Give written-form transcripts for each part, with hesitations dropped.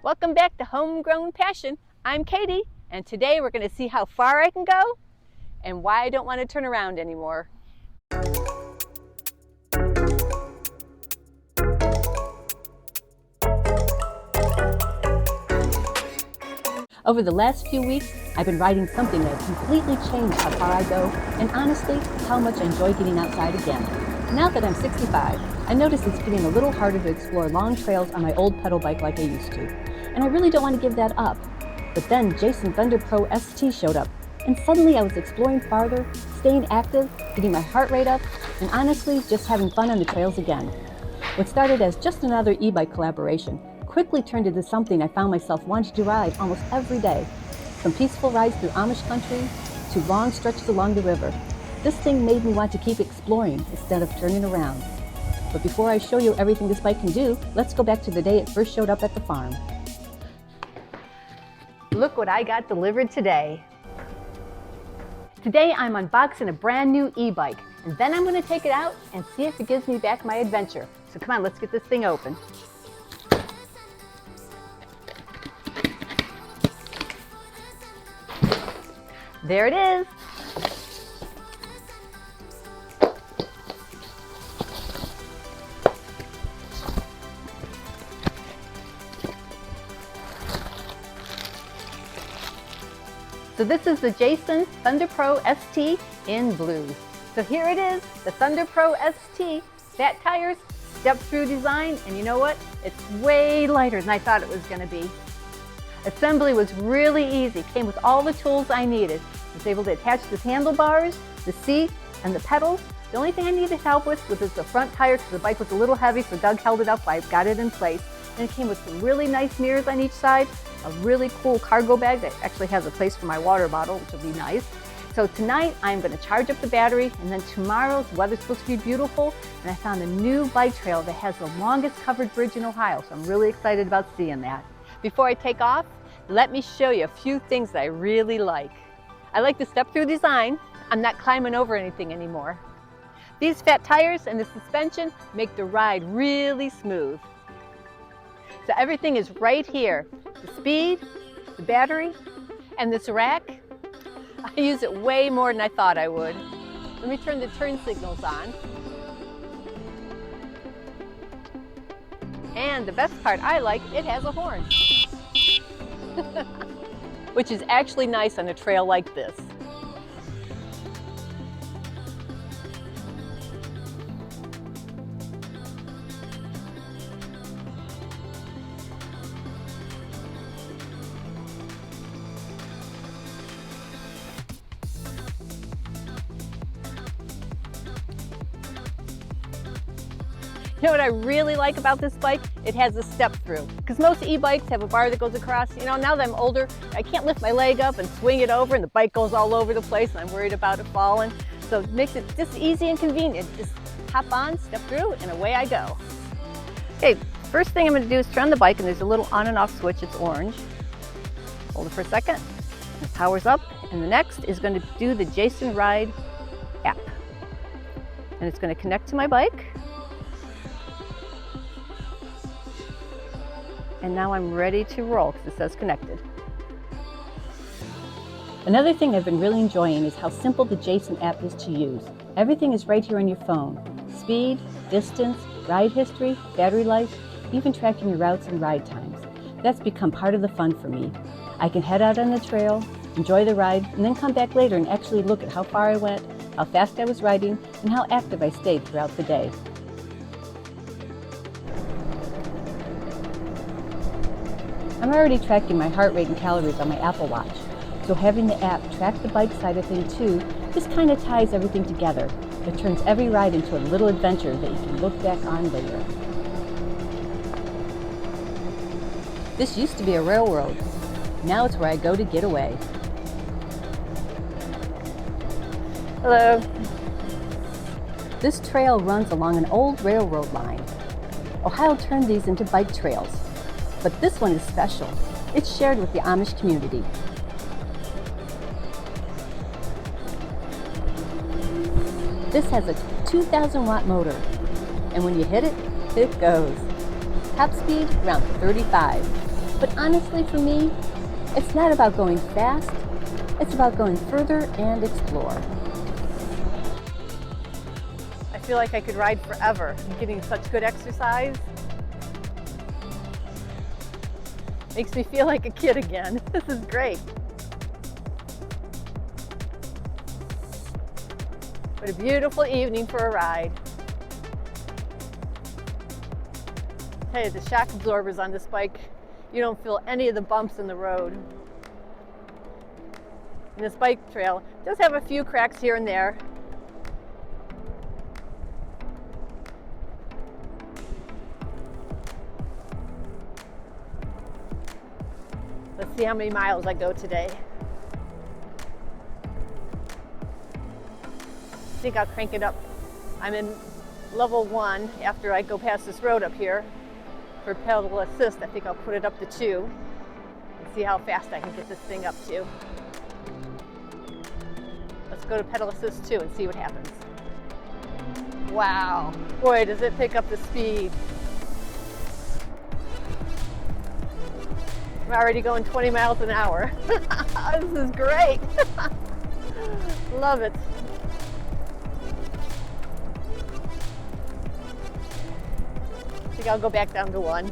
Welcome back to Homegrown Passion. I'm Katie, and today we're going to see how far I can go and why I don't want to turn around anymore. Over the last few weeks, I've been riding something that completely changed how far I go, and honestly, how much I enjoy getting outside again. Now that I'm 65, I notice it's getting a little harder to explore long trails on my old pedal bike like I used to. And I really don't want to give that up. But then Jasion Thunder Pro ST showed up, and suddenly I was exploring farther, staying active, getting my heart rate up, and honestly, just having fun on the trails again. What started as just another e-bike collaboration quickly turned into something I found myself wanting to ride almost every day. From peaceful rides through Amish country to long stretches along the river. This thing made me want to keep exploring instead of turning around. But before I show you everything this bike can do, let's go back to the day it first showed up at the farm. Look what I got delivered today. Today I'm unboxing a brand new e-bike, and then I'm going to take it out and see if it gives me back my adventure. So come on, let's get this thing open. There it is. So this is the Jasion Thunder Pro ST in blue. So here it is, the Thunder Pro ST, fat tires, step-through design, and you know what? It's way lighter than I thought it was going to be. Assembly was really easy, came with all the tools I needed. I was able to attach the handlebars, the seat, and the pedals. The only thing I needed help with was the front tire because the bike was a little heavy, so Doug held it up. I got it in place. And it came with some really nice mirrors on each side, a really cool cargo bag that actually has a place for my water bottle, which will be nice. So tonight I'm going to charge up the battery, and then tomorrow's weather's supposed to be beautiful, and I found a new bike trail that has the longest covered bridge in Ohio, so I'm really excited about seeing that. Before I take off, let me show you a few things that I really like. I like the step-through design. I'm not climbing over anything anymore. These fat tires and the suspension make the ride really smooth. So everything is right here. The speed, the battery, and this rack. I use it way more than I thought I would. Let me turn the turn signals on. And the best part I like, it has a horn. Which is actually nice on a trail like this. You know what I really like about this bike? It has a step through. Because most e-bikes have a bar that goes across. You know, now that I'm older, I can't lift my leg up and swing it over and the bike goes all over the place and I'm worried about it falling. So it makes it just easy and convenient. Just hop on, step through, and away I go. Okay, first thing I'm going to do is turn the bike, and there's a little on and off switch. It's orange. Hold it for a second. It powers up. And the next is going to do the Jasion Ride App. And it's going to connect to my bike. And now I'm ready to roll because it says connected. Another thing I've been really enjoying is how simple the Jasion app is to use. Everything is right here on your phone. Speed, distance, ride history, battery life, even tracking your routes and ride times. That's become part of the fun for me. I can head out on the trail, enjoy the ride, and then come back later and actually look at how far I went, how fast I was riding, and how active I stayed throughout the day. I'm already tracking my heart rate and calories on my Apple Watch, so having the app track the bike side of things too just kind of ties everything together. It turns every ride into a little adventure that you can look back on later. This used to be a railroad. Now it's where I go to get away. Hello. This trail runs along an old railroad line. Ohio turned these into bike trails. But this one is special. It's shared with the Amish community. This has a 2,000 watt motor, and when you hit it, it goes. Top speed around 35. But honestly, for me, it's not about going fast, it's about going further and explore. I feel like I could ride forever. I'm getting such good exercise. Makes me feel like a kid again. This is great. What a beautiful evening for a ride. Hey, the shock absorbers on this bike, you don't feel any of the bumps in the road. And this bike trail does have a few cracks here and there. Let's see how many miles I go today. I think I'll crank it up. I'm in level 1 after I go past this road up here. For pedal assist, I think I'll put it up to 2 and see how fast I can get this thing up to. Let's go to pedal assist 2 and see what happens. Wow, boy, does it pick up the speed. I'm already going 20 miles an hour. This is great. Love it. I think I'll go back down to 1.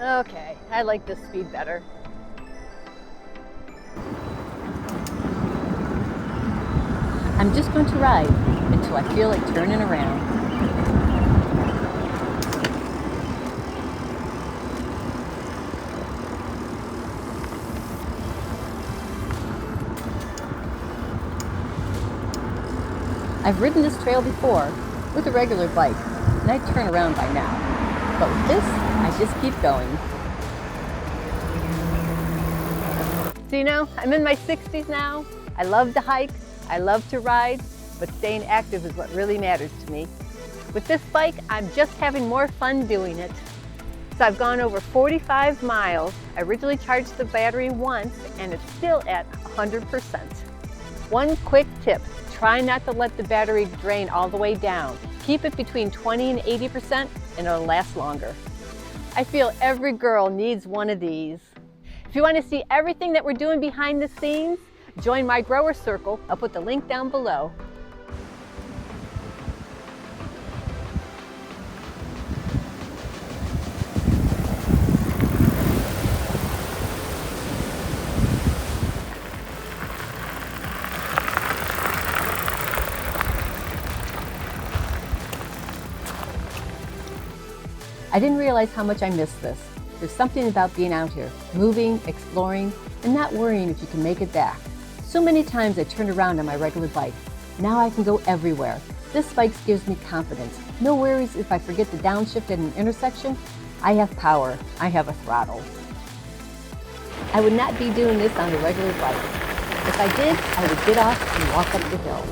Okay, I like this speed better. I'm just going to ride until I feel like turning around. I've ridden this trail before with a regular bike, and I'd turn around by now. But with this, I just keep going. So you know, I'm in my 60s now. I love to hike, I love to ride, but staying active is what really matters to me. With this bike, I'm just having more fun doing it. So I've gone over 45 miles. I originally charged the battery once, and it's still at 100%. One quick tip, try not to let the battery drain all the way down. Keep it between 20 and 80%, and it'll last longer. I feel every girl needs one of these. If you want to see everything that we're doing behind the scenes, join my grower circle. I'll put the link down below. I didn't realize how much I missed this. There's something about being out here, moving, exploring, and not worrying if you can make it back. So many times I turned around on my regular bike. Now I can go everywhere. This bike gives me confidence. No worries if I forget the downshift at an intersection. I have power. I have a throttle. I would not be doing this on a regular bike. If I did, I would get off and walk up the hill.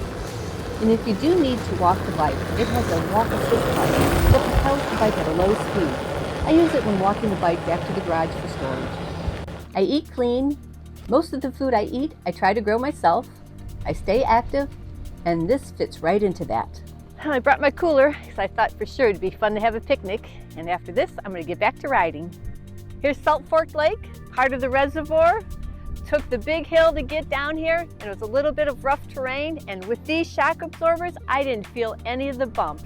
And if you do need to walk the bike, it has a walk assist button that propels the bike at a low speed. I use it when walking the bike back to the garage for storage. I eat clean. Most of the food I eat, I try to grow myself. I stay active, and this fits right into that. I brought my cooler because I thought for sure it'd be fun to have a picnic. And after this, I'm going to get back to riding. Here's Salt Fork Lake, part of the reservoir. Took the big hill to get down here, and it was a little bit of rough terrain. And with these shock absorbers, I didn't feel any of the bumps.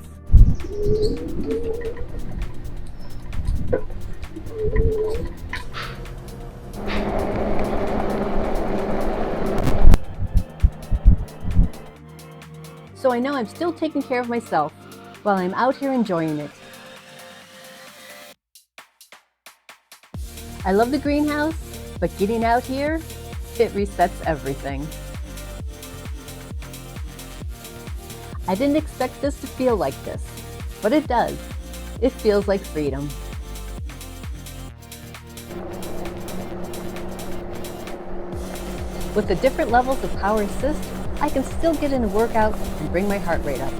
So I know I'm still taking care of myself while I'm out here enjoying it. I love the greenhouse, but getting out here, it resets everything. I didn't expect this to feel like this, but it does. It feels like freedom. With the different levels of power assist, I can still get in a workout and bring my heart rate up.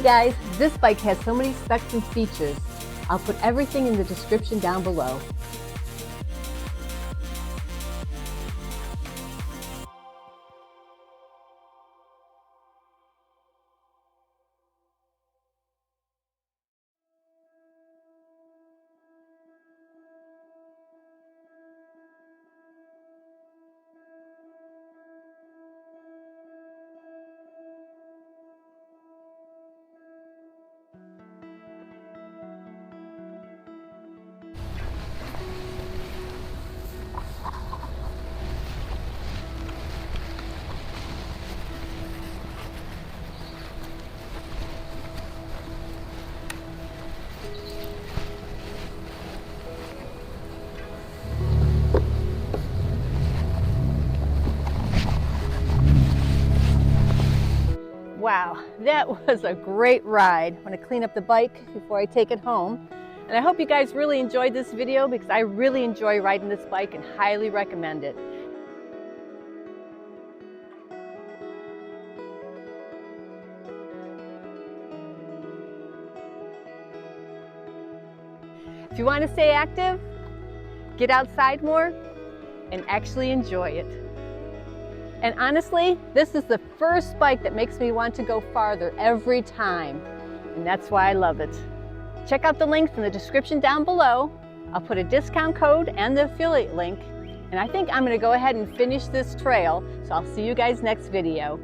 Hey guys, this bike has so many specs and features. I'll put everything in the description down below. Wow, that was a great ride. I'm going to clean up the bike before I take it home. And I hope you guys really enjoyed this video because I really enjoy riding this bike and highly recommend it. If you want to stay active, get outside more and actually enjoy it. And honestly, this is the first bike that makes me want to go farther every time. And that's why I love it. Check out the links in the description down below. I'll put a discount code and the affiliate link. And I think I'm going to go ahead and finish this trail. So I'll see you guys next video.